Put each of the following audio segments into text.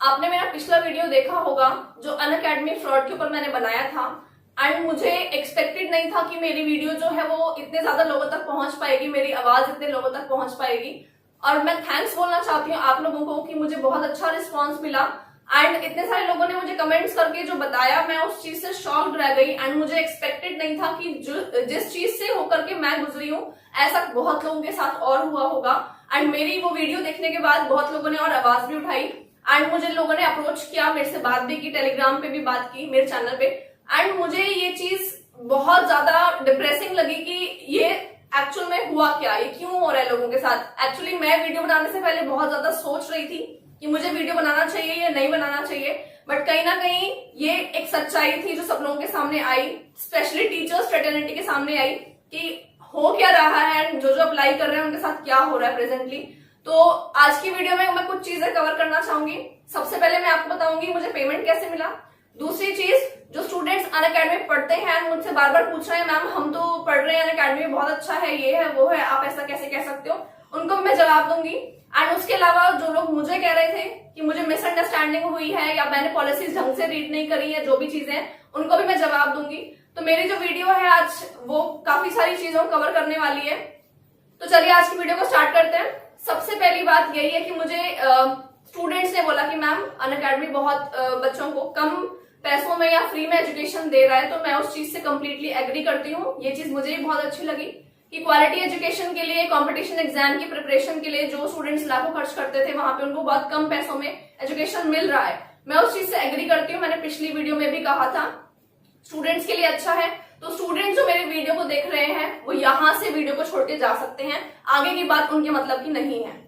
आपने मेरा पिछला वीडियो देखा होगा जो अनअकैडमी फ्रॉड के ऊपर मैंने बनाया था एंड मुझे एक्सपेक्टेड नहीं था कि मेरी वीडियो जो है वो इतने ज्यादा लोगों तक पहुंच पाएगी, मेरी आवाज इतने लोगों तक पहुंच पाएगी। और मैं थैंक्स बोलना चाहती हूँ आप लोगों को कि मुझे बहुत अच्छा रिस्पांस मिला एंड इतने सारे लोगों ने मुझे कमेंट्स करके जो बताया, मैं उस चीज से शॉक्ड रह गई एंड मुझे एक्सपेक्टेड नहीं था कि जिस चीज से होकर के मैं गुजरी हूँ ऐसा बहुत लोगों के साथ और हुआ होगा। एंड मेरी वो वीडियो देखने के बाद बहुत लोगों ने और आवाज भी उठाई एंड मुझे लोगों ने अप्रोच किया, मेरे से बात भी की, टेलीग्राम पे भी बात की, मेरे चैनल पे। एंड मुझे ये चीज बहुत ज्यादा डिप्रेसिंग लगी कि ये एक्चुअल में हुआ क्या, ये क्यों हो रहा है लोगों के साथ। एक्चुअली मैं वीडियो बनाने से पहले बहुत ज्यादा सोच रही थी कि मुझे वीडियो बनाना चाहिए या नहीं बनाना चाहिए, बट कहीं ना कहीं ये एक सच्चाई थी जो सब लोगों के सामने आई, स्पेशली टीचर्स फ्रेटर्निटी के सामने आई कि हो क्या रहा है एंड जो अप्लाई कर रहे हैं उनके साथ क्या हो रहा है प्रेजेंटली। तो आज की वीडियो में मैं कुछ चीजें कवर करना चाहूंगी। सबसे पहले मैं आपको बताऊंगी मुझे पेमेंट कैसे मिला। दूसरी चीज, जो स्टूडेंट्स अनअकैडमी पढ़ते हैं मुझसे बार बार पूछ रहे हैं मैम हम तो पढ़ रहे हैं अनअकैडमी में, बहुत अच्छा है, ये है वो है, आप ऐसा कैसे कह सकते हो, उनको मैं जवाब दूंगी। एंड उसके अलावा जो लोग मुझे कह रहे थे कि मुझे मिसअंडरस्टैंडिंग हुई है या मैंने पॉलिसीज ढंग से रीड नहीं करी है, जो भी चीजें उनको भी मैं जवाब दूंगी। तो मेरी जो वीडियो है आज वो काफी सारी चीजों को कवर करने वाली है। तो चलिए आज की वीडियो को स्टार्ट करते हैं। सबसे पहली बात यही है कि मुझे स्टूडेंट्स ने बोला कि मैम अनअकैडमी बहुत बच्चों को कम पैसों में या फ्री में एजुकेशन दे रहा है, तो मैं उस चीज से कंप्लीटली एग्री करती हूँ। ये चीज मुझे भी बहुत अच्छी लगी कि क्वालिटी एजुकेशन के लिए, कंपटीशन एग्जाम की प्रिपरेशन के लिए जो स्टूडेंट्स लाखों खर्च करते थे वहां पे उनको बहुत कम पैसों में एजुकेशन मिल रहा है। मैं उस चीज से एग्री करती हूँ। मैंने पिछली वीडियो में भी कहा था स्टूडेंट्स के लिए अच्छा है। तो स्टूडेंट्स जो मेरी वीडियो को देख रहे हैं वो यहाँ से वीडियो को छोड़ के जा सकते हैं, आगे की बात उनके मतलब की नहीं है।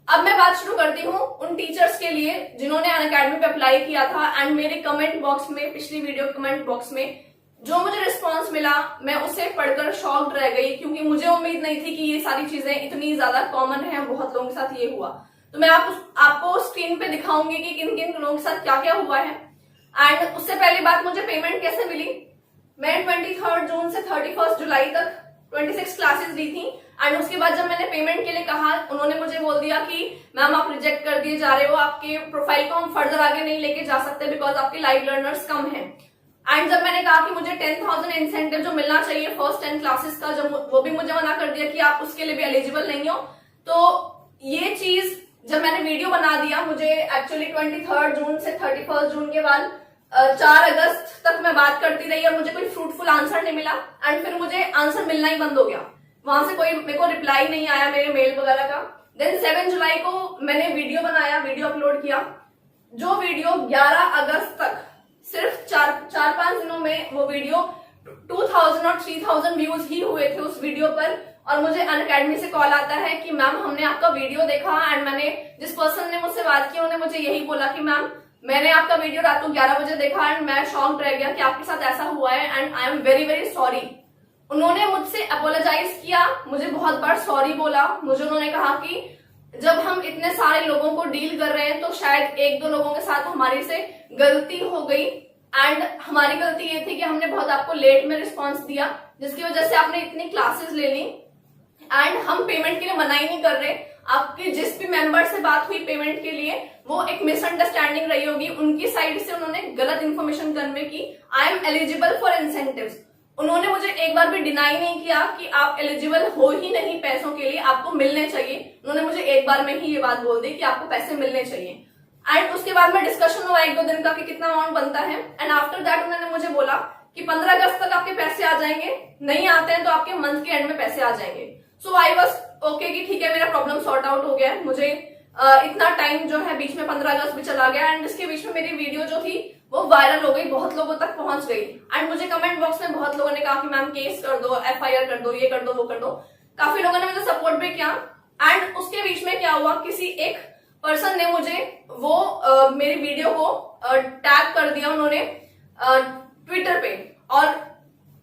अब मैं बात शुरू करती हूँ उन टीचर्स के लिए जिन्होंने अनअकैडमी पे अप्लाई किया था एंड मेरे कमेंट बॉक्स में, पिछली वीडियो कमेंट बॉक्स में जो मुझे रिस्पांस मिला मैं उसे पढ़कर शॉक्ड रह गई, क्योंकि मुझे उम्मीद नहीं थी कि ये सारी चीजें इतनी ज्यादा कॉमन है, बहुत लोगों के साथ ये हुआ। तो मैं आपको स्क्रीन पे दिखाऊंगी कि किन किन लोगों के साथ क्या क्या हुआ है। एंड उससे पहली बात, मुझे पेमेंट कैसे मिली। मैं 23 जून से 31 जुलाई तक 26 क्लासेस दी थी एंड उसके बाद जब मैंने पेमेंट के लिए कहा उन्होंने मुझे बोल दिया कि मैम आप रिजेक्ट कर दिए जा रहे हो, आपके प्रोफाइल को हम फर्दर आगे नहीं लेके जा सकते बिकॉज आपके लाइव लर्नर्स कम हैं। एंड जब मैंने कहा कि मुझे 10,000 इंसेंटिव जो मिलना चाहिए फर्स्ट 10 क्लासेस का, जब वो भी मुझे मना कर दिया कि आप उसके लिए भी एलिजिबल नहीं हो। तो ये चीज जब मैंने वीडियो बना दिया, मुझे एक्चुअली 23 जून से 31 जून के बाद 4 अगस्त तक मैं बात करती रही और मुझे कोई फ्रूटफुल आंसर नहीं मिला एंड फिर मुझे आंसर मिलना ही बंद हो गया। वहां से कोई मेरे को रिप्लाई नहीं आया मेरे मेल वगैरह का। देन 7 जुलाई को मैंने वीडियो बनाया, वीडियो अपलोड किया, जो वीडियो 11 अगस्त तक सिर्फ 4-5 दिनों में वो वीडियो 2000 और 3000 व्यूज ही हुए थे उस वीडियो पर। और मुझे अनअकैडमी से कॉल आता है कि मैम हमने आपका वीडियो देखा एंड मैंने जिस पर्सन ने मुझसे बात की उन्होंने मुझे यही बोला कि मैम मैंने आपका वीडियो रात को 11 बजे देखा एंड मैं शॉक्ड रह गया कि आपके साथ ऐसा हुआ है and I am very very sorry. उन्होंने मुझसे अपोलोजाइज किया, मुझे बहुत बार सॉरी बोला। मुझे उन्होंने कहा कि जब हम इतने सारे लोगों को डील कर रहे हैं तो शायद 1-2 लोगों के साथ हमारी से गलती हो गई एंड हमारी गलती ये थी कि हमने बहुत आपको लेट में रिस्पॉन्स दिया जिसकी वजह से आपने इतनी क्लासेस ले ली एंड हम पेमेंट के लिए मना ही नहीं कर रहे। आपके जिस भी मेंबर से बात हुई पेमेंट के लिए वो एक मिसअंडरस्टैंडिंग रही होगी, उनकी साइड से उन्होंने गलत इन्फॉर्मेशन कन्वे की। I am eligible for incentives. उन्होंने मुझे एक बार भी डिनाई नहीं किया कि आप एलिजिबल हो ही नहीं पैसों के लिए, आपको मिलने चाहिए। उन्होंने मुझे एक बार में ही ये बात बोल दी कि आपको पैसे मिलने चाहिए। एंड उसके बाद में डिस्कशन हुआ 1-2 दिन का कि कितना अमाउंट बनता है एंड आफ्टर दैट उन्होंने मुझे बोला कि 15 अगस्त तक आपके पैसे आ जाएंगे, नहीं आते हैं तो आपके मंथ के एंड में पैसे आ जाएंगे। सो आई वॉज ओके कि ठीक है मेरा प्रॉब्लम सॉर्ट आउट हो गया है। मुझे इतना टाइम जो है बीच में 15 अगस्त भी चला गया एंड इसके बीच में मेरी वीडियो जो थी वो वायरल हो गई, बहुत लोगों तक पहुंच गई एंड मुझे कमेंट बॉक्स में बहुत लोगों ने कहा कि मैम केस कर दो, FIR कर दो, ये कर दो, वो कर दो। काफी लोगों ने मुझे सपोर्ट भी किया एंड उसके बीच में क्या हुआ, किसी एक पर्सन ने मुझे वो मेरी वीडियो को टैग कर दिया उन्होंने ट्विटर पे और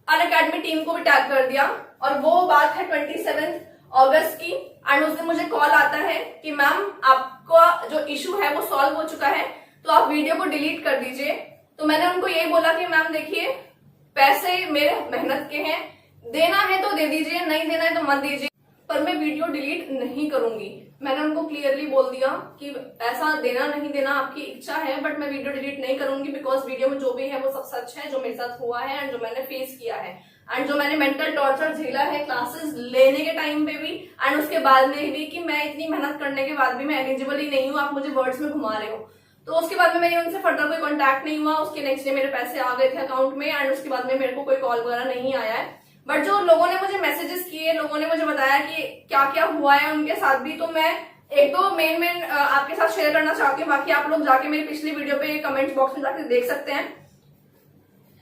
अनअकैडमी टीम को भी टैग कर दिया और वो बात है 27 अगस्त की एंड उस दिन मुझे कॉल आता है कि मैम आपका जो इशू है वो सॉल्व हो चुका है तो आप वीडियो को डिलीट कर दीजिए। तो मैंने उनको यही बोला कि मैम देखिए पैसे मेरे मेहनत के हैं, देना है तो दे दीजिए, नहीं देना है तो मत दीजिए। पर मैं वीडियो डिलीट नहीं करूंगी। मैंने उनको क्लियरली बोल दिया कि ऐसा देना नहीं देना आपकी इच्छा है, बट मैं वीडियो डिलीट नहीं करूंगी बिकॉज वीडियो में जो भी है वो सब सच है, जो मेरे साथ हुआ है एंड जो मैंने फेस किया है एंड जो मैंने मेंटल टॉर्चर झेला है क्लासेस लेने के टाइम पे भी एंड उसके बाद में भी, कि मैं इतनी मेहनत करने के बाद भी मैं एलिजिबल ही नहीं हूँ, आप मुझे वर्ड्स में घुमा रहे हो। तो उसके बाद में मेरी उनसे फर्दर कोई कॉन्टैक्ट नहीं हुआ। उसके नेक्स्ट डे मेरे पैसे आ गए थे अकाउंट में एंड उसके बाद में मेरे को कोई कॉल वगैरह नहीं आया है। बट जो लोगों ने मुझे मैसेजेस किए, लोगों ने मुझे बताया कि क्या क्या हुआ है उनके साथ भी, तो मैं एक दो मेन आपके साथ शेयर करना चाहती हूँ। बाकी आप लोग जाके मेरी पिछली वीडियो पे कमेंट्स बॉक्स में जाके देख सकते हैं।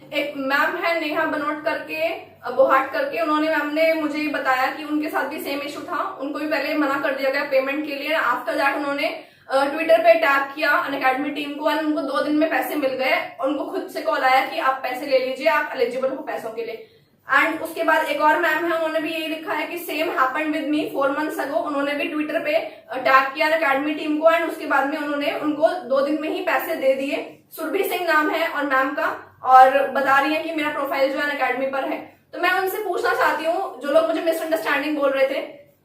एक मैम है नेहा बनोट करके, बोहाट करके, उन्होंने मैम ने मुझे बताया कि उनके साथ भी सेम इशू था। उनको भी पहले मना कर दिया गया पेमेंट के लिए। आफ्टर दैट उन्होंने ट्विटर पे टैग किया अनअकैडमी टीम को एंड उनको 2 दिन में पैसे मिल गए। उनको खुद से कॉल आया कि आप पैसे ले लीजिए, आप एलिजिबल हो पैसों के लिए। एंड उसके बाद एक और मैम है, उन्होंने भी यही लिखा है कि same happened with me 4 months अगो। उन्होंने भी ट्विटर पे टैग किया अनअकैडमी टीम को एंड उसके बाद में उन्होंने उनको 2 दिन में ही पैसे दे दिए। सुरभि सिंह नाम है और मैम का, और बता रही है कि मेरा प्रोफाइल जो है अनअकैडमी पर है। तो मैं उनसे पूछना चाहती हूँ, जो लोग मुझे मिसअंडरस्टैंडिंग बोल रहे थे,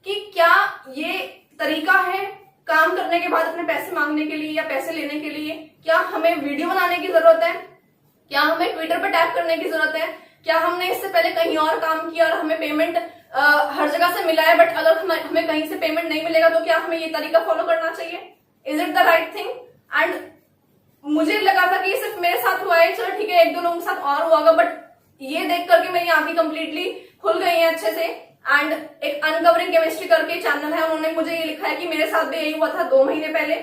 कि क्या ये तरीका है काम करने के बाद अपने पैसे मांगने के लिए या पैसे लेने के लिए? क्या हमें वीडियो बनाने की जरूरत है? क्या हमें ट्विटर पर टैग करने की जरूरत है? क्या हमने इससे पहले कहीं और काम किया और हमें पेमेंट हर जगह से मिला है, बट अगर हमें कहीं से पेमेंट नहीं मिलेगा तो क्या हमें ये तरीका फॉलो करना चाहिए? Is it the right thing? And मुझे लगा था कि सिर्फ मेरे साथ हुआ है, चलो ठीक है 1-2 लोगों के साथ और हुआ होगा, बट ये देख करके मेरी आंखें कंप्लीटली खुल गई हैं अच्छे से। एंड एक अनकवरिंग केमिस्ट्री करके चैनल है, उन्होंने मुझे ये लिखा है कि मेरे साथ भी यही हुआ था 2 महीने पहले।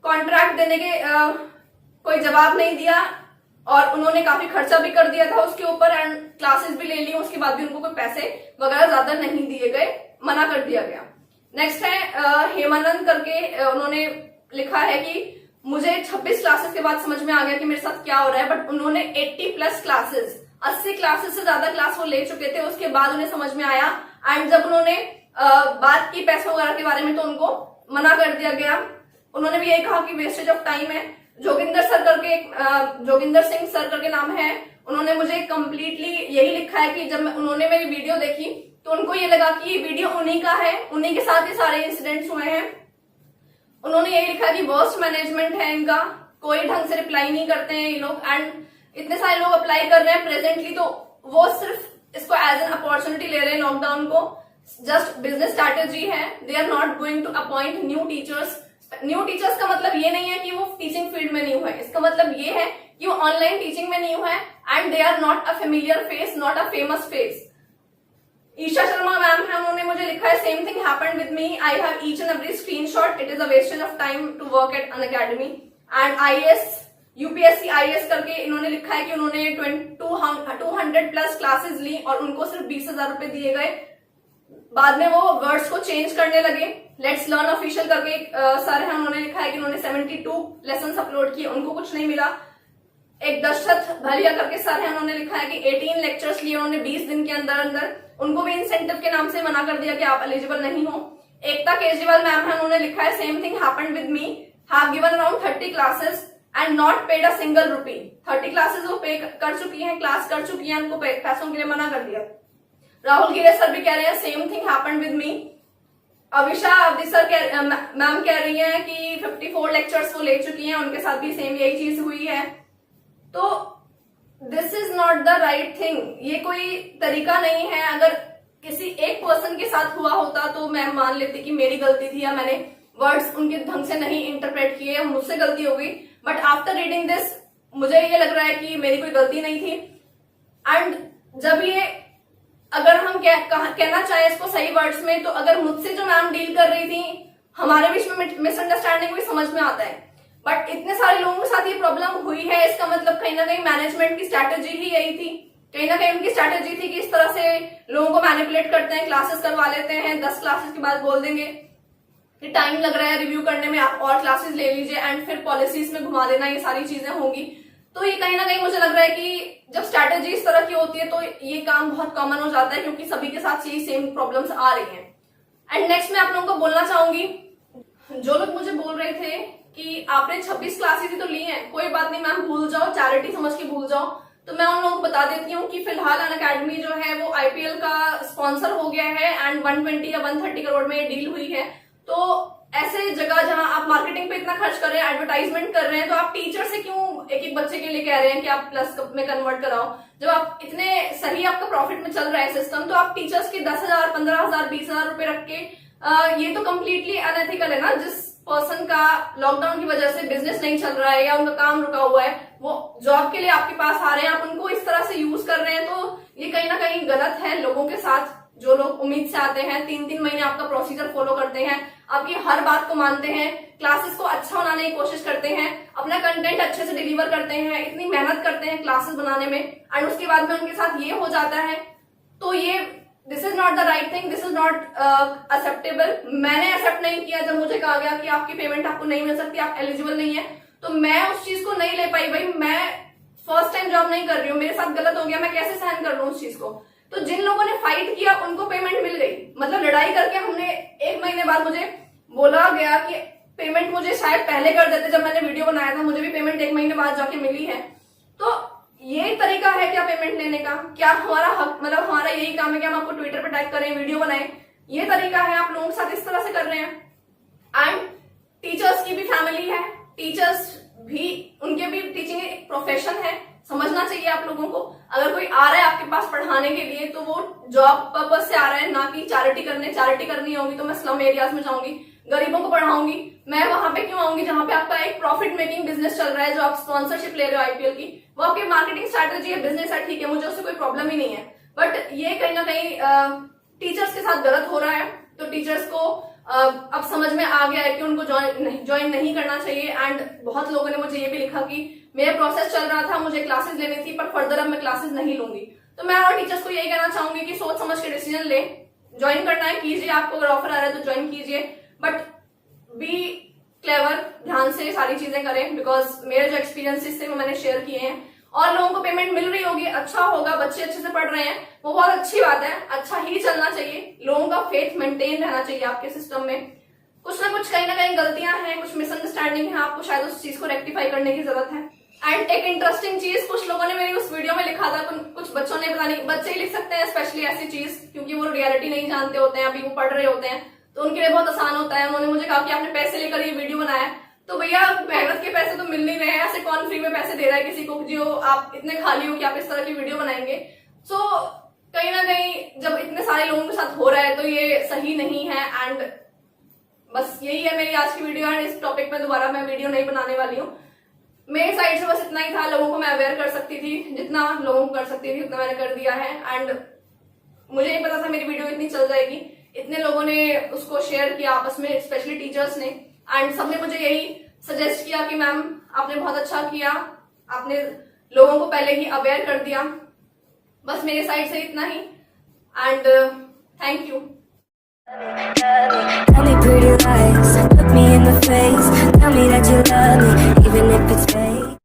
कॉन्ट्रैक्ट देने के कोई जवाब नहीं दिया और उन्होंने काफी खर्चा भी कर दिया था उसके ऊपर एंड क्लासेस भी ले ली, उसके बाद भी उनको कोई पैसे वगैरह ज्यादा नहीं दिए गए, मना कर दिया गया। नेक्स्ट है हेमानंद करके, उन्होंने लिखा है कि मुझे 26 क्लासेस के बाद समझ में आ गया कि मेरे साथ क्या हो रहा है, बट उन्होंने 80+ क्लासेस, 80 क्लासेस से ज्यादा क्लास वो ले चुके थे। उसके बाद उन्हें समझ में आया एंड जब उन्होंने बात की पैसों वगैरह के बारे में तो उनको मना कर दिया गया। उन्होंने भी यही कहा कि वेस्टेज ऑफ टाइम है। जोगिंदर सर करके, जोगिंदर सिंह सर करके नाम है, उन्होंने मुझे कंप्लीटली यही लिखा है कि जब उन्होंने मेरी वीडियो देखी तो उनको ये लगा कि ये वीडियो उन्हीं का है, उन्हीं के साथ ये सारे इंसिडेंट्स हुए हैं। उन्होंने यही लिखा कि वर्स्ट मैनेजमेंट है इनका, कोई ढंग से रिप्लाई नहीं करते हैं ये लोग एंड इतने सारे लोग अप्लाई कर रहे हैं प्रेजेंटली, तो वो सिर्फ इसको एज एन अपॉर्चुनिटी ले रहे हैं लॉकडाउन को, जस्ट बिजनेस स्ट्रैटेजी है। They are not going to appoint new teachers. New teachers का मतलब ये नहीं है कि वो टीचिंग फील्ड में नहीं हुए, इसका मतलब ये है कि वो ऑनलाइन टीचिंग में नहीं हुए and they are not a familiar face, not a famous face. Isha Sharma ma'am है, उन्होंने मुझे लिखा है same thing happened with me, I have each and every screenshot, it is a wastage of time to work at Unacademy. And IAS, UPSC IAS करके इन्होंने लिखा है कि उन्होंने 200+ क्लासेस ली और उनको सिर्फ 20,000 रुपए दिए गए। बाद में वो वर्ड्स को चेंज करने लगे। लेट्स लर्न ऑफिशियल करके एक सर है, उन्होंने लिखा है कि उन्होंने 72 लेसन अपलोड किए, उनको कुछ नहीं मिला। एक दशरथ भलिया करके सर है, उन्होंने लिखा है कि 18 लेक्चर्स लिए उन्होंने 20 दिन के अंदर अंदर, उनको भी इंसेंटिव के नाम से मना कर दिया कि आप एलिजिबल नहीं हो। एकता केजरीवाल मैम है, उन्होंने लिखा है same thing happened with me, have given around 30 classes and not paid a single rupee. 30 classes वो पे कर चुकी हैं, क्लास कर चुकी हैं, उनको पैसों के लिए मना कर दिया। राहुल गिरे सर भी कह रहे हैं सेम थिंग हैपेंड विद मी। अविशा अवधि सर मैम कह रही हैं कि 54 लेक्चर्स वो ले चुकी हैं, उनके साथ भी सेम यही चीज हुई है। तो this is not the right thing, ये कोई तरीका नहीं है। अगर किसी एक पर्सन के साथ हुआ होता तो मैं मान लेती कि मेरी गलती थी या मैंने वर्ड्स उनके ढंग से नहीं इंटरप्रेट किए या मुझसे गलती हो गई, बट आफ्टर रीडिंग दिस मुझे ये लग रहा है कि मेरी कोई गलती नहीं थी। एंड जब ये, अगर हम कहना चाहें इसको सही वर्ड्स में, तो अगर मुझसे जो मैम डील कर रही थी, हमारे बीच में मिसअंडरस्टैंडिंग भी समझ में आता है, बट इतने सारे लोगों के साथ ये प्रॉब्लम हुई है, इसका मतलब कहीं ना कहीं मैनेजमेंट की स्ट्रैटेजी ही यही थी। कहीं ना कहीं उनकी स्ट्रैटेजी थी कि इस तरह से लोगों को मैनिपुलेट करते हैं, क्लासेस करवा लेते हैं, 10 क्लासेस के बाद बोल देंगे कि टाइम लग रहा है रिव्यू करने में, आप और क्लासेस ले लीजिए एंड फिर पॉलिसीज में घुमा देना, ये सारी चीजें होंगी। तो ये कहीं ना कहीं मुझे लग रहा है कि जब स्ट्रैटेजी इस तरह की होती है तो ये काम बहुत कॉमन हो जाता है, क्योंकि सभी के साथ यही सेम प्रॉब्लम्स आ रही हैं। एंड नेक्स्ट मैं आप लोगों को बोलना चाहूंगी, जो लोग मुझे बोल रहे थे कि आपने 26 क्लासेस ही तो ली हैं, कोई बात नहीं मैम, भूल जाओ, चैरिटी समझ के भूल जाओ। तो मैं उन लोगों को बता देती हूँ कि फिलहाल अनअकैडमी जो है वो आईपीएल का स्पॉन्सर हो गया है एंड 120 या 130 करोड़ में डील हुई है। तो ऐसे जगह जहां आप मार्केटिंग पे इतना खर्च कर रहे हैं, एडवर्टाइजमेंट कर रहे हैं, तो आप टीचर से क्यों एक एक बच्चे के लिए कह रहे हैं कि आप प्लस में कन्वर्ट कराओ? जब आप इतने सही आपका प्रॉफिट में चल रहा है सिस्टम, तो आप टीचर्स के 10,000, 15,000, 20,000 रुपए रख के ये तो कम्प्लीटली अनएथिकल है ना। जिस पर्सन का लॉकडाउन की वजह से बिजनेस नहीं चल रहा है या उनका काम रुका हुआ है, वो जॉब के लिए आपके पास आ रहे हैं, आप उनको इस तरह से यूज कर रहे हैं, तो ये कहीं ना कहीं गलत है लोगों के साथ। जो लोग उम्मीद से आते हैं, 3-3 महीने आपका प्रोसीजर फॉलो करते हैं, आपकी हर बात को मानते हैं, क्लासेस को अच्छा बनाने की कोशिश करते हैं, अपना कंटेंट अच्छे से डिलीवर करते हैं, इतनी मेहनत करते हैं क्लासेस बनाने में, एंड उसके बाद में उनके साथ ये हो जाता है, तो ये this is not the right thing, this is not acceptable. मैंने एक्सेप्ट नहीं किया जब मुझे कहा गया कि आपकी पेमेंट आपको नहीं मिल सकती, आप एलिजिबल नहीं है, तो मैं उस चीज को नहीं ले पाई। भाई मैं फर्स्ट टाइम जॉब नहीं कर रही हूँ, मेरे साथ गलत हो गया, मैं कैसे सहन कर लूँ उस चीज को? तो जिन लोगों ने फाइट किया उनको पेमेंट मिल गई, मतलब लड़ाई करके हमने 1 महीने बाद मुझे बोला गया कि पेमेंट मुझे शायद पहले कर देते, जब मैंने वीडियो बनाया था मुझे भी पेमेंट 1 महीने बाद जाके मिली है। तो ये तरीका है क्या पेमेंट लेने का? क्या हमारा हक, मतलब हमारा यही काम है कि हम आपको ट्विटर पर टैग करें, वीडियो बनाएं? ये तरीका है? आप लोगों के साथ इस तरह से कर रहे हैं। एंड टीचर्स की भी फैमिली है, टीचर्स भी, उनके भी टीचिंग एक प्रोफेशन है, समझना चाहिए आप लोगों को। अगर कोई आ रहा है आपके पास पढ़ाने के लिए तो वो जॉब पर्पज से आ रहा है, ना कि चैरिटी करने। चैरिटी करनी होगी तो मैं स्लम एरियाज में जाऊंगी, गरीबों को पढ़ाऊंगी। मैं वहां पे क्यों आऊंगी जहां पे आपका एक प्रॉफिट मेकिंग बिजनेस चल रहा है, जो आप स्पॉन्सरशिप ले रहे हो आईपीएल की, वो आपकी मार्केटिंग स्ट्रैटेजी है, बिजनेस है, ठीक है, मुझे उससे कोई प्रॉब्लम ही नहीं है। बट ये कहीं ना कहीं टीचर्स के साथ गलत हो रहा है। तो टीचर्स को अब समझ में आ गया है कि उनको ज्वाइन नहीं करना चाहिए। एंड बहुत लोगों ने मुझे ये भी लिखा कि मेरा प्रोसेस चल रहा था, मुझे क्लासेस लेनी थी, पर फर्दर अब मैं क्लासेस नहीं लूंगी। तो मैं और टीचर्स को यही कहना चाहूंगी कि सोच समझ के डिसीजन ले, ज्वाइन करना है कीजिए, आपको अगर ऑफर आ रहा है तो ज्वाइन कीजिए, बट बी क्लेवर, ध्यान से सारी चीजें करें। बिकॉज मेरे जो एक्सपीरियंसेस थे वो मैंने शेयर किए हैं, और लोगों को पेमेंट मिल रही होगी, अच्छा होगा, बच्चे अच्छे से पढ़ रहे हैं, वो बहुत अच्छी बात है, अच्छा ही चलना चाहिए, लोगों का फेथ मेंटेन रहना चाहिए आपके सिस्टम में। कुछ ना कुछ कहीं ना कहीं गलतियां हैं, कुछ मिसअंडरस्टैंडिंग है, आपको शायद उस चीज को रेक्टिफाई करने की जरूरत है। एंड एक इंटरेस्टिंग चीज कुछ लोगों ने मेरी उस वीडियो में लिखा था, कुछ बच्चों ने, पता नहीं, बच्चे ही लिख सकते हैं स्पेशली ऐसी चीज, क्योंकि वो रियलिटी नहीं जानते होते हैं, अभी वो पढ़ रहे होते हैं, तो उनके लिए बहुत आसान होता है। उन्होंने मुझे कहा कि आपने पैसे लेकर ये वीडियो बनाया, तो भैया मेहनत के पैसे तो मिल नहीं रहे हैं, ऐसे कौन फ्री में पैसे दे रहा है किसी को, जो आप इतने खाली हो कि आप इस तरह की वीडियो बनाएंगे? सो कहीं ना कहीं जब इतने सारे लोगों के साथ हो रहा है तो ये सही नहीं है। एंड बस यही है मेरी आज की वीडियो, एंड इस टॉपिक में दोबारा मैं वीडियो नहीं बनाने वाली हूँ। मेरी साइड से बस इतना ही था, लोगों को मैं अवेयर कर सकती थी, जितना लोगों को कर सकती थी उतना मैंने कर दिया है। एंड मुझे नहीं पता था मेरी वीडियो इतनी चल जाएगी, इतने लोगों ने उसको शेयर किया आपस में, स्पेशली टीचर्स ने, एंड सबने मुझे यही सजेस्ट किया कि मैम आपने बहुत अच्छा किया, आपने लोगों को पहले ही अवेयर कर दिया। बस मेरे साइड से इतना ही, and thank you. Tell me pretty lies, look me in the face, tell me that you love me.